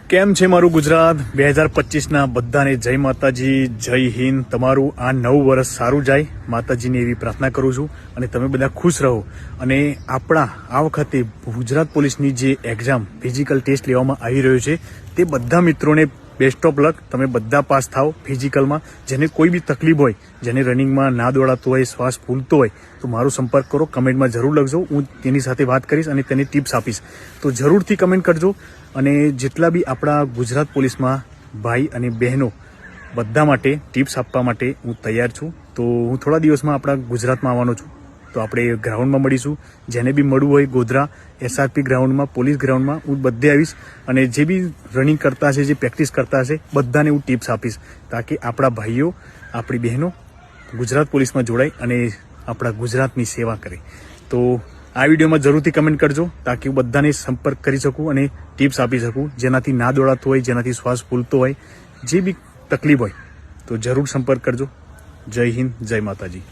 કેમ છે મારું ગુજરાત 2025ના બધાને જય માતાજી, જય હિન્દ। તમારું આ નવું વર્ષ સારું જાય, માતાજીની એવી પ્રાર્થના કરું છું અને તમે બધા ખુશ રહો। અને આપણા આ વખતે ગુજરાત પોલીસની જે એક્ઝામ ફિઝિકલ ટેસ્ટ લેવામાં આવી રહ્યો છે તે બધા મિત્રોને બેસ્ટ ઓફ લક। તમે બધા પાસ થાઓ ફિઝિકલમાં। જેને કોઈ બી તકલીફ હોય, જેને રનિંગમાં ના દોડાતું હોય, શ્વાસ ફૂલતો હોય, તો મારો સંપર્ક કરો, કમેન્ટમાં જરૂર લખજો। હું તેની સાથે વાત કરીશ અને તેને ટિપ્સ આપીશ, તો જરૂરથી કમેન્ટ કરજો। અને જેટલા બી આપણા ગુજરાત પોલીસમાં ભાઈ અને બહેનો બધા માટે ટિપ્સ આપવા માટે હું તૈયાર છું। તો હું થોડા દિવસમાં આપણા ગુજરાતમાં આવવાનો છું, તો આપણે ગ્રાઉન્ડમાં મળીશું। જેને બી મળવું હોય ગોધરા SRP ગ્રાઉન્ડમાં, પોલીસ ગ્રાઉન્ડમાં હું બધે આવીશ। અને જે બી રનિંગ કરતા હશે, જે પ્રેક્ટિસ કરતા હશે, બધાને હું ટિપ્સ આપીશ, તાકી આપણા ભાઈઓ આપણી બહેનો ગુજરાત પોલીસમાં જોડાય અને આપણા ગુજરાતની સેવા કરે। તો આ વિડીયોમાં જરૂરથી કમેન્ટ કરજો, તાકી હું બધાને સંપર્ક કરી શકું અને ટિપ્સ આપી શકું। જેનાથી ના દોડાતું હોય, જેનાથી શ્વાસ ફૂલતો હોય, જે બી તકલીફ હોય, તો જરૂર સંપર્ક કરજો। જય હિન્દ, જય માતાજી।